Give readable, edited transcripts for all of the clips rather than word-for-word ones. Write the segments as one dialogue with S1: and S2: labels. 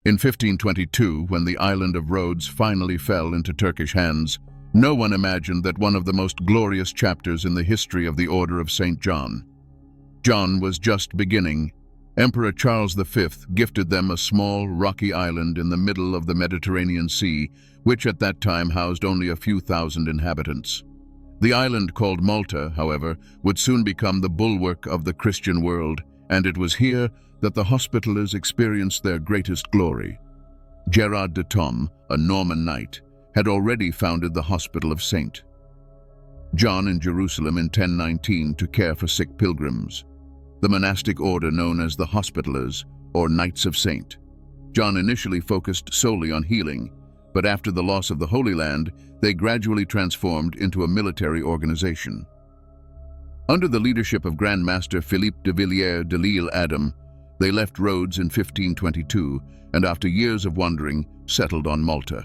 S1: In 1522, when the island of Rhodes finally fell into Turkish hands, no one imagined that one of the most glorious chapters in the history of the Order of St. John. John was just beginning. Emperor Charles V gifted them a small, rocky island in the middle of the Mediterranean Sea, which at that time housed only a few thousand inhabitants. The island, called Malta, however, would soon become the bulwark of the Christian world, and it was here that the Hospitallers experienced their greatest glory. Gerard de Thom, a Norman knight, had already founded the Hospital of St. John in Jerusalem in 1019 to care for sick pilgrims. The monastic order known as the Hospitallers, or Knights of St. John initially focused solely on healing, but after the loss of the Holy Land, they gradually transformed into a military organization. Under the leadership of Grand Master Philippe de Villiers de l'Isle Adam, they left Rhodes in 1522 and after years of wandering, settled on Malta.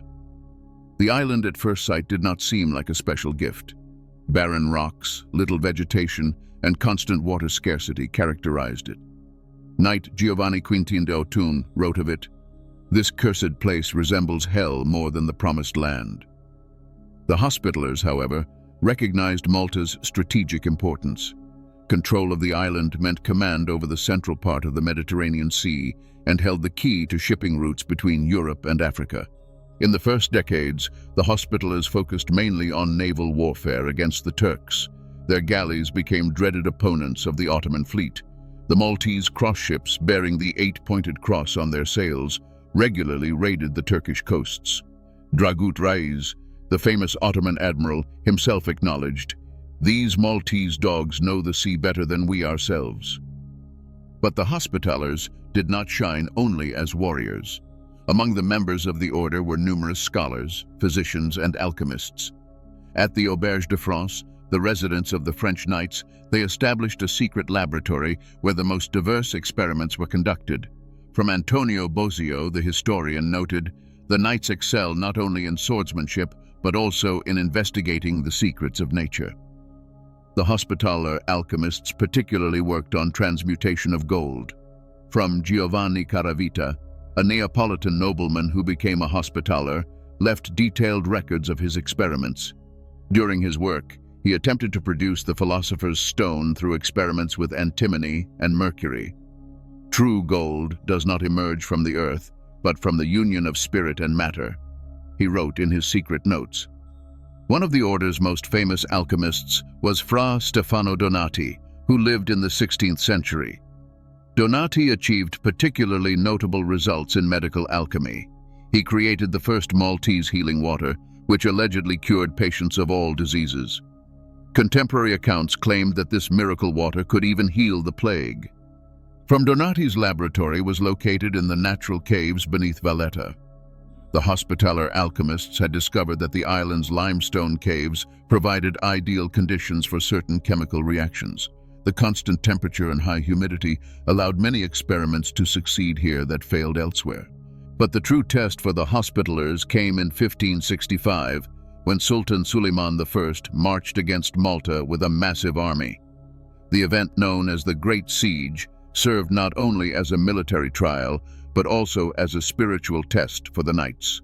S1: The island at first sight did not seem like a special gift. Barren rocks, little vegetation, and constant water scarcity characterized it. Knight Giovanni Quintin de Autun wrote of it, "This cursed place resembles hell more than the promised land." The Hospitallers, however, recognized Malta's strategic importance. Control of the island meant command over the central part of the Mediterranean Sea and held the key to shipping routes between Europe and Africa. In the first decades, the Hospitallers focused mainly on naval warfare against the Turks. Their galleys became dreaded opponents of the Ottoman fleet. The Maltese cross ships, bearing the 8-pointed cross on their sails, regularly raided the Turkish coasts. Dragut Reis, the famous Ottoman admiral, himself acknowledged, "These Maltese dogs know the sea better than we ourselves." But the Hospitallers did not shine only as warriors. Among the members of the order were numerous scholars, physicians, and alchemists. At the Auberge de France, the residence of the French knights, they established a secret laboratory where the most diverse experiments were conducted. From Antonio Bosio, the historian, noted, "The knights excel not only in swordsmanship, but also in investigating the secrets of nature." The Hospitaller alchemists particularly worked on transmutation of gold. From Giovanni Caravita, a Neapolitan nobleman who became a Hospitaller, left detailed records of his experiments. During his work, he attempted to produce the philosopher's stone through experiments with antimony and mercury. "True gold does not emerge from the earth, but from the union of spirit and matter," he wrote in his secret notes. One of the order's most famous alchemists was Fra Stefano Donati, who lived in the 16th century. Donati achieved particularly notable results in medical alchemy. He created the first Maltese healing water, which allegedly cured patients of all diseases. Contemporary accounts claimed that this miracle water could even heal the plague. From Donati's laboratory was located in the natural caves beneath Valette. The Hospitaller alchemists had discovered that the island's limestone caves provided ideal conditions for certain chemical reactions. The constant temperature and high humidity allowed many experiments to succeed here that failed elsewhere. But the true test for the Hospitallers came in 1565, when Sultan Suleiman I marched against Malta with a massive army. The event known as the Great Siege served not only as a military trial, but also as a spiritual test for the knights.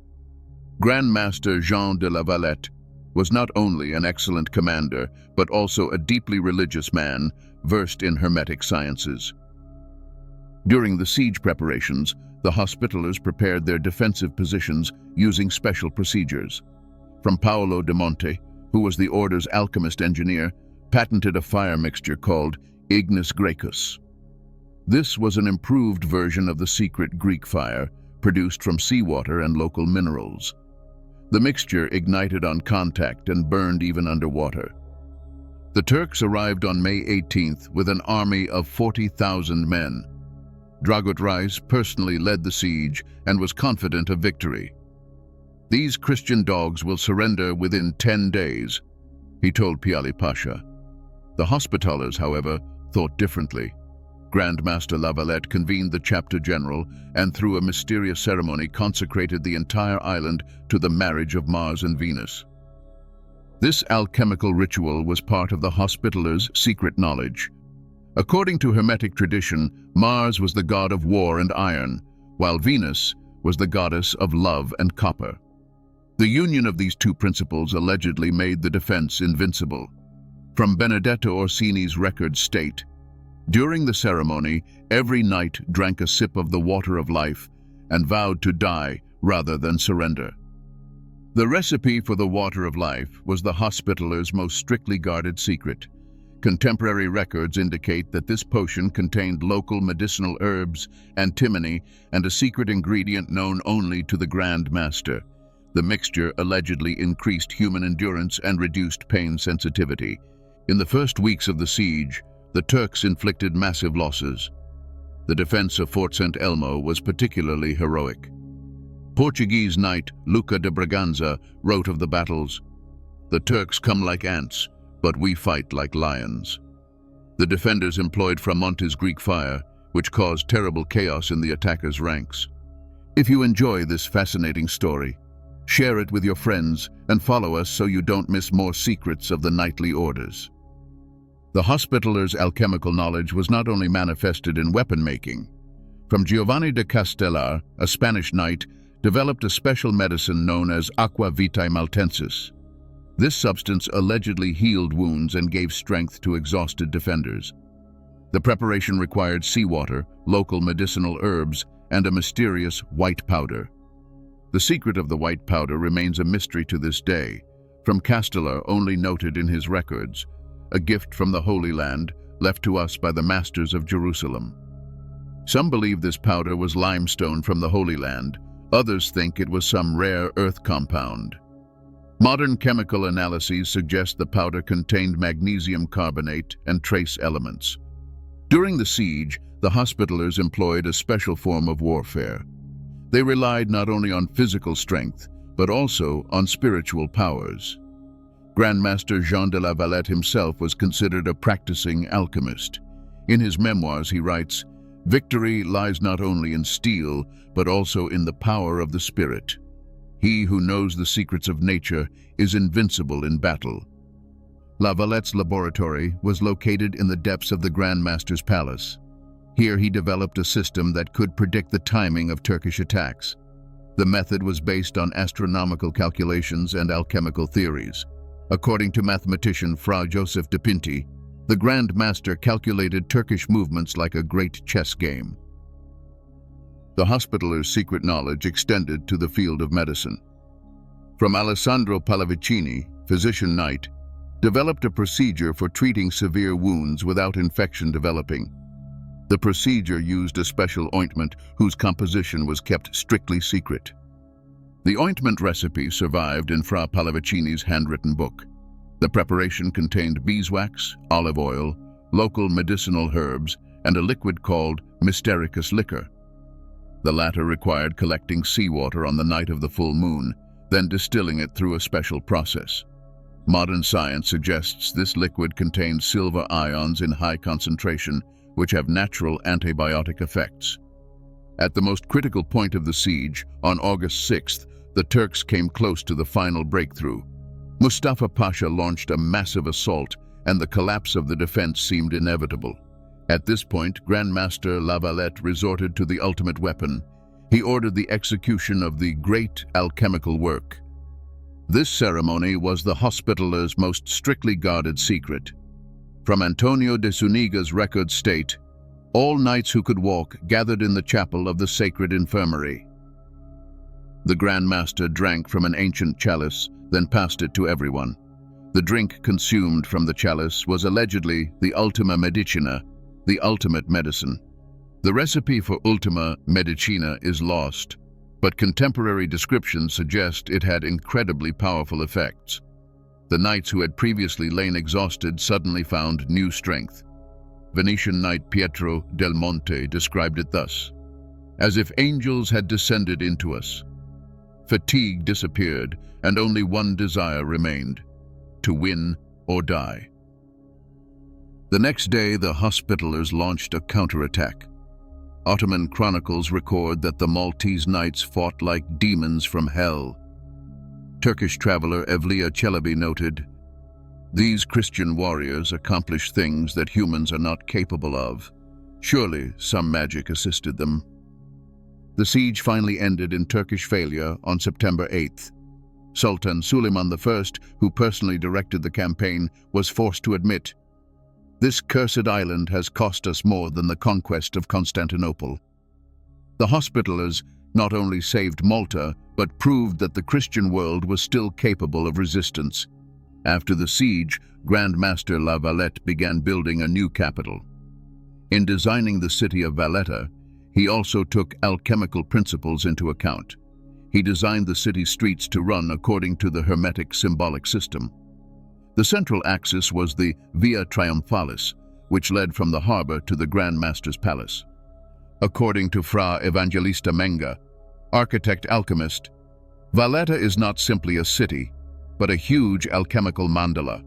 S1: Grand Master Jean de la Valette was not only an excellent commander, but also a deeply religious man, versed in hermetic sciences. During the siege preparations, the Hospitallers prepared their defensive positions using special procedures. From Paolo de Monte, who was the order's alchemist engineer, patented a fire mixture called Ignis Graecus. This was an improved version of the secret Greek fire, produced from seawater and local minerals. The mixture ignited on contact and burned even underwater. The Turks arrived on May 18th with an army of 40,000 men. Dragut Reis personally led the siege and was confident of victory. "These Christian dogs will surrender within 10 days, he told Piali Pasha. The Hospitallers, however, thought differently. Grand Master La Valette convened the chapter general and through a mysterious ceremony consecrated the entire island to the marriage of Mars and Venus. This alchemical ritual was part of the Hospitallers' secret knowledge. According to Hermetic tradition, Mars was the god of war and iron, while Venus was the goddess of love and copper. The union of these two principles allegedly made the defense invincible. From Benedetto Orsini's records state, during the ceremony, every knight drank a sip of the water of life and vowed to die rather than surrender. The recipe for the water of life was the Hospitaler's most strictly guarded secret. Contemporary records indicate that this potion contained local medicinal herbs, antimony, and a secret ingredient known only to the Grand Master. The mixture allegedly increased human endurance and reduced pain sensitivity. In the first weeks of the siege, the Turks inflicted massive losses. The defense of Fort St. Elmo was particularly heroic. Portuguese knight Luca de Braganza wrote of the battles, "The Turks come like ants, but we fight like lions." The defenders employed Fra Monte's Greek fire, which caused terrible chaos in the attackers' ranks. If you enjoy this fascinating story, share it with your friends and follow us so you don't miss more secrets of the knightly orders. The Hospitaler's alchemical knowledge was not only manifested in weapon making. From Giovanni de Castellar, a Spanish knight, developed a special medicine known as aqua vitae maltensis. This substance allegedly healed wounds and gave strength to exhausted defenders. The preparation required seawater, local medicinal herbs, and a mysterious white powder. The secret of the white powder remains a mystery to this day, from Castellar only noted in his records, a gift from the Holy Land left to us by the masters of Jerusalem. Some believe this powder was limestone from the Holy Land, others think it was some rare earth compound. Modern chemical analyses suggest the powder contained magnesium carbonate and trace elements. During the siege, the Hospitallers employed a special form of warfare. They relied not only on physical strength, but also on spiritual powers. Grandmaster Jean de la Valette himself was considered a practicing alchemist. In his memoirs, he writes, "Victory lies not only in steel, but also in the power of the spirit. He who knows the secrets of nature is invincible in battle." La Valette's laboratory was located in the depths of the Grand Master's palace. Here he developed a system that could predict the timing of Turkish attacks. The method was based on astronomical calculations and alchemical theories. According to mathematician Fra Giuseppe Boisgelin, the Grand Master calculated Turkish movements like a great chess game. The Hospitaler's secret knowledge extended to the field of medicine. From Alessandro Pallavicini, physician knight, developed a procedure for treating severe wounds without infection developing. The procedure used a special ointment whose composition was kept strictly secret. The ointment recipe survived in Fra Pallavicini's handwritten book. The preparation contained beeswax, olive oil, local medicinal herbs, and a liquid called Mystericus liquor. The latter required collecting seawater on the night of the full moon, then distilling it through a special process. Modern science suggests this liquid contains silver ions in high concentration, which have natural antibiotic effects. At the most critical point of the siege, on August 6th, the Turks came close to the final breakthrough. Mustafa Pasha launched a massive assault, and the collapse of the defense seemed inevitable. At this point, Grand Master La Valette resorted to the ultimate weapon. He ordered the execution of the great alchemical work. This ceremony was the Hospitaler's most strictly guarded secret. From Antonio de Zuniga's records state, all knights who could walk gathered in the chapel of the sacred infirmary. The Grand Master drank from an ancient chalice, then passed it to everyone. The drink consumed from the chalice was allegedly the Ultima Medicina, the ultimate medicine. The recipe for Ultima Medicina is lost, but contemporary descriptions suggest it had incredibly powerful effects. The knights who had previously lain exhausted suddenly found new strength. Venetian knight Pietro del Monte described it thus: "As if angels had descended into us. Fatigue disappeared, and only one desire remained: to win or die." The next day, the Hospitallers launched a counterattack. Ottoman chronicles record that the Maltese knights fought like demons from hell. Turkish traveler Evliya Çelebi noted, "These Christian warriors accomplish things that humans are not capable of. Surely some magic assisted them." The siege finally ended in Turkish failure on September 8th. Sultan Suleiman I, who personally directed the campaign, was forced to admit, "This cursed island has cost us more than the conquest of Constantinople." The Hospitallers not only saved Malta, but proved that the Christian world was still capable of resistance. After the siege, Grand Master La Valette began building a new capital. In designing the city of Valette, he also took alchemical principles into account. He designed the city's streets to run according to the Hermetic symbolic system. The central axis was the Via Triumphalis, which led from the harbor to the Grand Master's palace. According to Fra Evangelista Menga, architect-alchemist, Valette is not simply a city, but a huge alchemical mandala.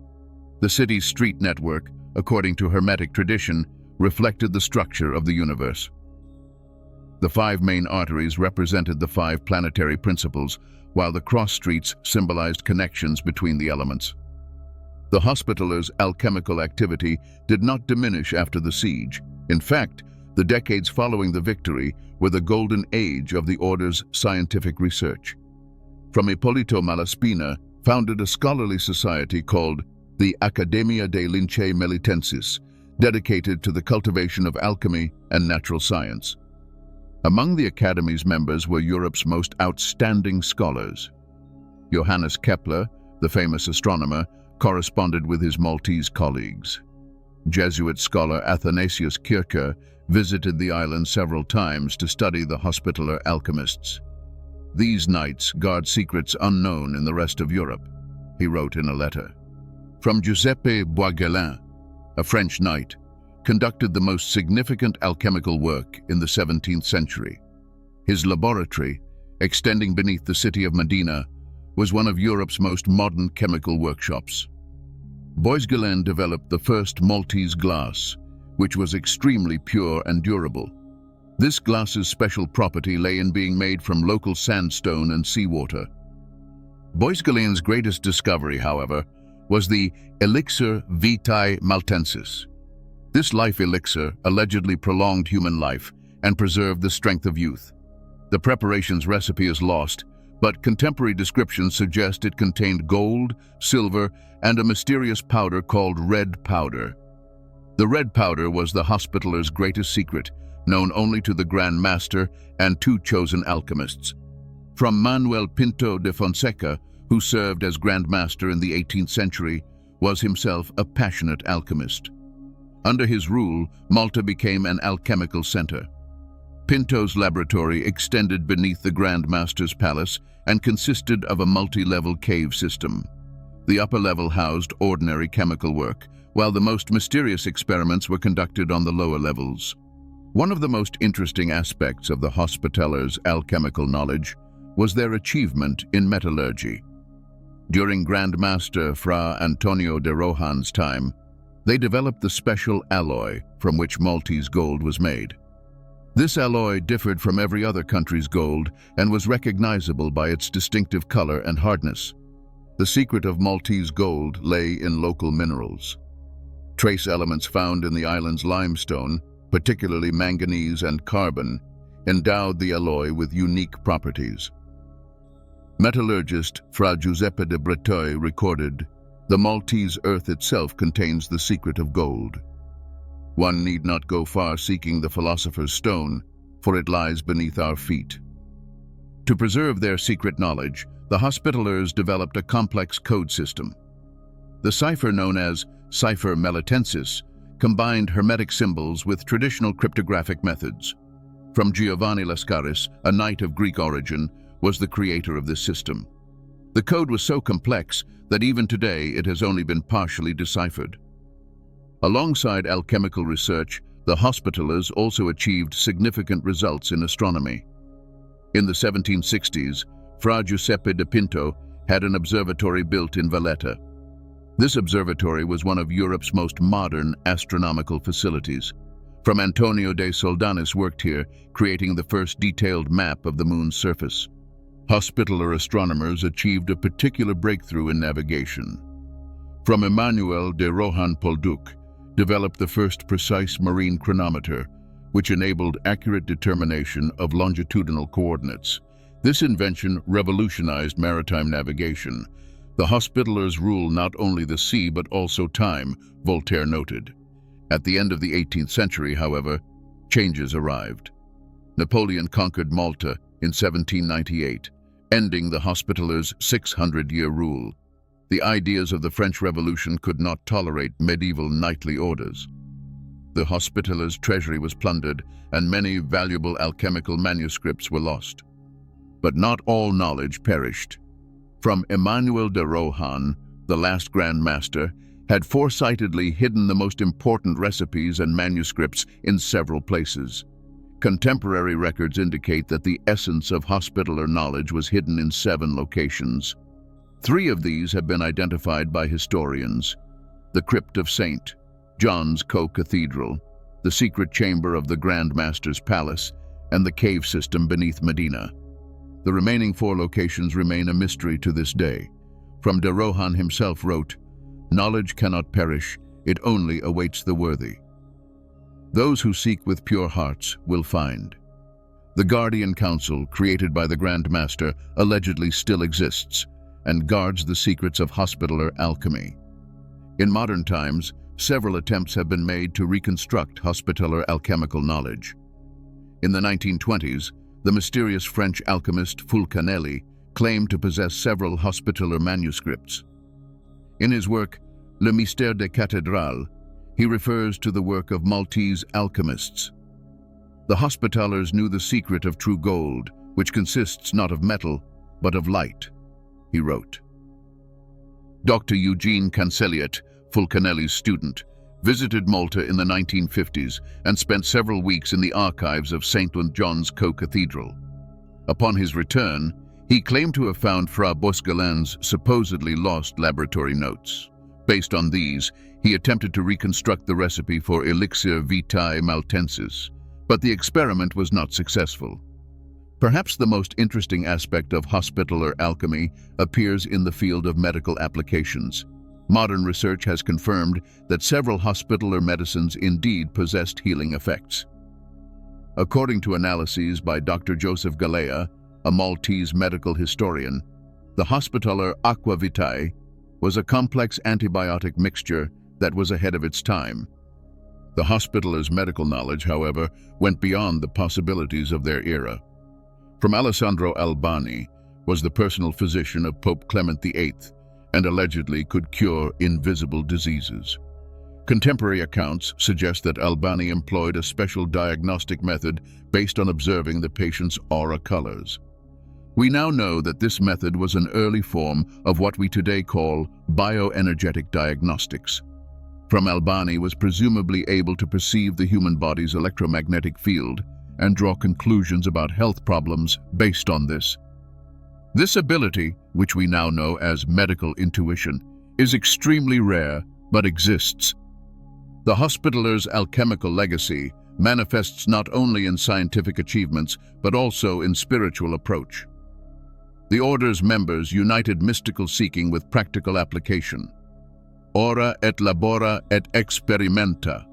S1: The city's street network, according to Hermetic tradition, reflected the structure of the universe. The 5 main arteries represented the 5 planetary principles, while the cross streets symbolized connections between the elements. The Hospitallers' alchemical activity did not diminish after the siege. In fact, the decades following the victory were the golden age of the order's scientific research. From Ippolito Malaspina founded a scholarly society called the Accademia dei Lincei Melitensis, dedicated to the cultivation of alchemy and natural science. Among the Academy's members were Europe's most outstanding scholars. Johannes Kepler, the famous astronomer, corresponded with his Maltese colleagues. Jesuit scholar Athanasius Kircher visited the island several times to study the Hospitaller alchemists. "These knights guard secrets unknown in the rest of Europe," he wrote in a letter. Fra Giuseppe Boisgelin, a French knight, conducted the most significant alchemical work in the 17th century. His laboratory, extending beneath the city of Medina, was one of Europe's most modern chemical workshops. Boisgelin developed the first Maltese glass, which was extremely pure and durable. This glass's special property lay in being made from local sandstone and seawater. Boisgelin's greatest discovery, however, was the elixir vitae maltensis. This life elixir allegedly prolonged human life and preserved the strength of youth. The preparation's recipe is lost, but contemporary descriptions suggest it contained gold, silver, and a mysterious powder called red powder. The red powder was the Hospitaller's greatest secret, known only to the Grand Master and 2 chosen alchemists. From Manuel Pinto de Fonseca, who served as Grand Master in the 18th century, was himself a passionate alchemist. Under his rule, Malta became an alchemical center. Pinto's laboratory extended beneath the Grand Master's palace and consisted of a multi-level cave system. The upper level housed ordinary chemical work, while the most mysterious experiments were conducted on the lower levels. One of the most interesting aspects of the Hospitallers' alchemical knowledge was their achievement in metallurgy. During Grand Master Fra Antonio de Rohan's time, they developed the special alloy from which Maltese gold was made. This alloy differed from every other country's gold and was recognizable by its distinctive color and hardness. The secret of Maltese gold lay in local minerals. Trace elements found in the island's limestone, particularly manganese and carbon, endowed the alloy with unique properties. Metallurgist Fra Giuseppe de Breteuil recorded, "The Maltese earth itself contains the secret of gold. One need not go far seeking the philosopher's stone, for it lies beneath our feet." To preserve their secret knowledge, the Hospitallers developed a complex code system. The cipher known as cipher melitensis combined Hermetic symbols with traditional cryptographic methods. From Giovanni Lascaris, a knight of Greek origin, was the creator of this system. The code was so complex that even today it has only been partially deciphered. Alongside alchemical research, the Hospitallers also achieved significant results in astronomy. In the 1760s, Fra Giuseppe de Pinto had an observatory built in Valette. This observatory was one of Europe's most modern astronomical facilities. From Antonio de Soldanis worked here, creating the first detailed map of the moon's surface. Hospitaller astronomers achieved a particular breakthrough in navigation. From Emmanuel de Rohan Polduc, developed the first precise marine chronometer, which enabled accurate determination of longitudinal coordinates. This invention revolutionized maritime navigation. The Hospitallers rule not only the sea but also time, Voltaire noted. At the end of the 18th century, however, changes arrived. Napoleon conquered Malta in 1798, ending the Hospitallers' 600-year rule. The ideas of the French Revolution could not tolerate medieval knightly orders. The Hospitallers' treasury was plundered, and many valuable alchemical manuscripts were lost. But not all knowledge perished. From Emmanuel de Rohan, the last Grand Master, had foresightedly hidden the most important recipes and manuscripts in several places. Contemporary records indicate that the essence of Hospitaller knowledge was hidden in 7 locations. 3 of these have been identified by historians: the Crypt of St. John's Co-Cathedral, the secret chamber of the Grand Master's palace, and the cave system beneath Medina. The remaining 4 locations remain a mystery to this day. From de Rohan himself wrote, "Knowledge cannot perish, it only awaits the worthy. Those who seek with pure hearts will find." The Guardian Council, created by the Grand Master, allegedly still exists and guards the secrets of Hospitaller alchemy. In modern times, several attempts have been made to reconstruct Hospitaller alchemical knowledge. In the 1920s, the mysterious French alchemist Fulcanelli claimed to possess several Hospitaller manuscripts. In his work, Le Mystère des Cathédrales, he refers to the work of Maltese alchemists. The Hospitallers knew the secret of true gold, which consists not of metal, but of light, he wrote. Dr. Eugene Cancelliet, Fulcanelli's student, visited Malta in the 1950s and spent several weeks in the archives of St. John's Co-Cathedral. Upon his return, he claimed to have found Fra Boisgelin's supposedly lost laboratory notes. Based on these, he attempted to reconstruct the recipe for elixir vitae maltensis, but the experiment was not successful. Perhaps the most interesting aspect of Hospitaller alchemy appears in the field of medical applications. Modern research has confirmed that several Hospitaller medicines indeed possessed healing effects. According to analyses by Dr. Joseph Galea, a Maltese medical historian, the Hospitaller aqua vitae was a complex antibiotic mixture that was ahead of its time. The Hospitallers' medical knowledge, however, went beyond the possibilities of their era. From Alessandro Albani was the personal physician of Pope Clement VIII and allegedly could cure invisible diseases. Contemporary accounts suggest that Albani employed a special diagnostic method based on observing the patient's aura colors. We now know that this method was an early form of what we today call bioenergetic diagnostics. From Albani was presumably able to perceive the human body's electromagnetic field and draw conclusions about health problems based on this. This ability, which we now know as medical intuition, is extremely rare but exists. The Hospitallers' alchemical legacy manifests not only in scientific achievements but also in spiritual approach. The order's members united mystical seeking with practical application. Ora et labora et experimenta,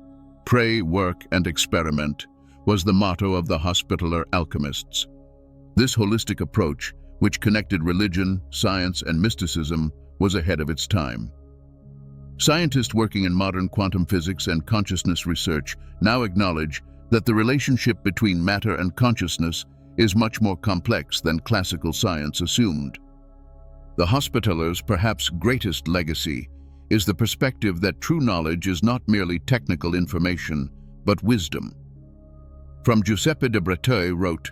S1: pray, work, and experiment, was the motto of the Hospitaller alchemists. This holistic approach, which connected religion, science, and mysticism, was ahead of its time. Scientists working in modern quantum physics and consciousness research now acknowledge that the relationship between matter and consciousness is much more complex than classical science assumed. The Hospitallers' perhaps greatest legacy is the perspective that true knowledge is not merely technical information, but wisdom. Fra Giuseppe Boisgelin wrote,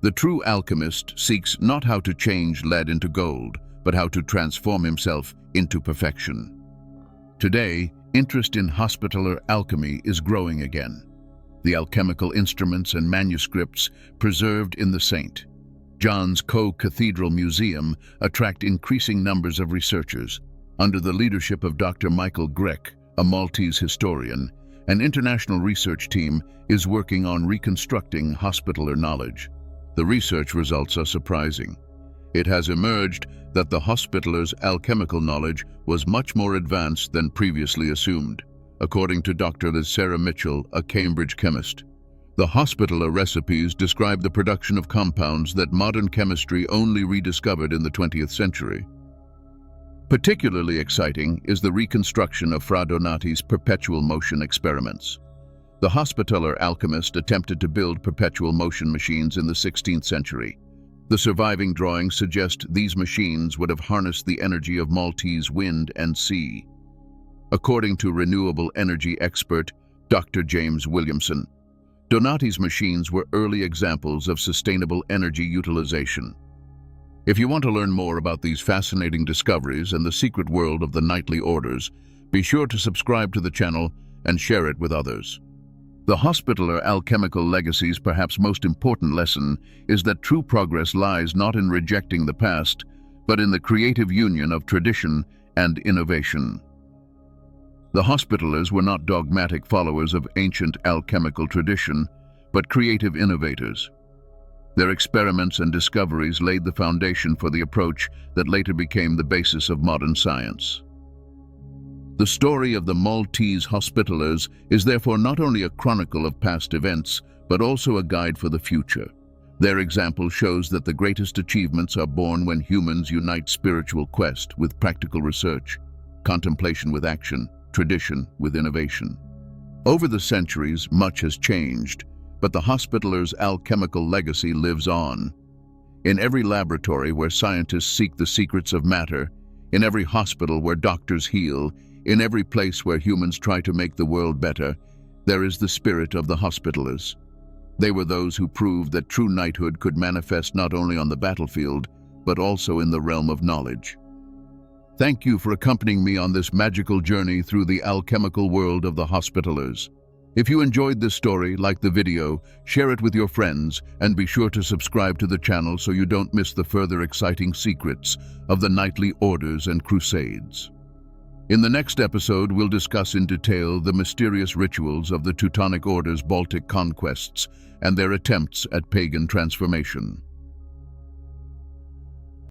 S1: "The true alchemist seeks not how to change lead into gold, but how to transform himself into perfection." Today, interest in Hospitaller alchemy is growing again. The alchemical instruments and manuscripts preserved in the St. John's Co-Cathedral Museum attract increasing numbers of researchers. Under the leadership of Dr. Michael Grech, a Maltese historian, an international research team is working on reconstructing Hospitaller knowledge. The research results are surprising. It has emerged that the Hospitallers' alchemical knowledge was much more advanced than previously assumed, according to Dr. Sarah Mitchell, a Cambridge chemist. The Hospitaller recipes describe the production of compounds that modern chemistry only rediscovered in the 20th century. Particularly exciting is the reconstruction of Fra Donati's perpetual motion experiments. The Hospitaller alchemist attempted to build perpetual motion machines in the 16th century. The surviving drawings suggest these machines would have harnessed the energy of Maltese wind and sea. According to renewable energy expert Dr. James Williamson, Donati's machines were early examples of sustainable energy utilization. If you want to learn more about these fascinating discoveries and the secret world of the nightly orders, be sure to subscribe to the channel and share it with others. The Hospitaller alchemical legacy's perhaps most important lesson is that true progress lies not in rejecting the past, but in the creative union of tradition and innovation. The Hospitallers were not dogmatic followers of ancient alchemical tradition, but creative innovators. Their experiments and discoveries laid the foundation for the approach that later became the basis of modern science. The story of the Maltese Hospitallers is therefore not only a chronicle of past events, but also a guide for the future. Their example shows that the greatest achievements are born when humans unite spiritual quest with practical research, contemplation with action, tradition with innovation. Over the centuries, much has changed, but the Hospitallers' alchemical legacy lives on. In every laboratory where scientists seek the secrets of matter, in every hospital where doctors heal, in every place where humans try to make the world better, there is the spirit of the Hospitallers. They were those who proved that true knighthood could manifest not only on the battlefield, but also in the realm of knowledge. Thank you for accompanying me on this magical journey through the alchemical world of the Hospitallers. If you enjoyed this story, like the video, share it with your friends, and be sure to subscribe to the channel so you don't miss the further exciting secrets of the knightly orders and crusades. In the next episode, we'll discuss in detail the mysterious rituals of the Teutonic Order's Baltic conquests and their attempts at pagan transformation.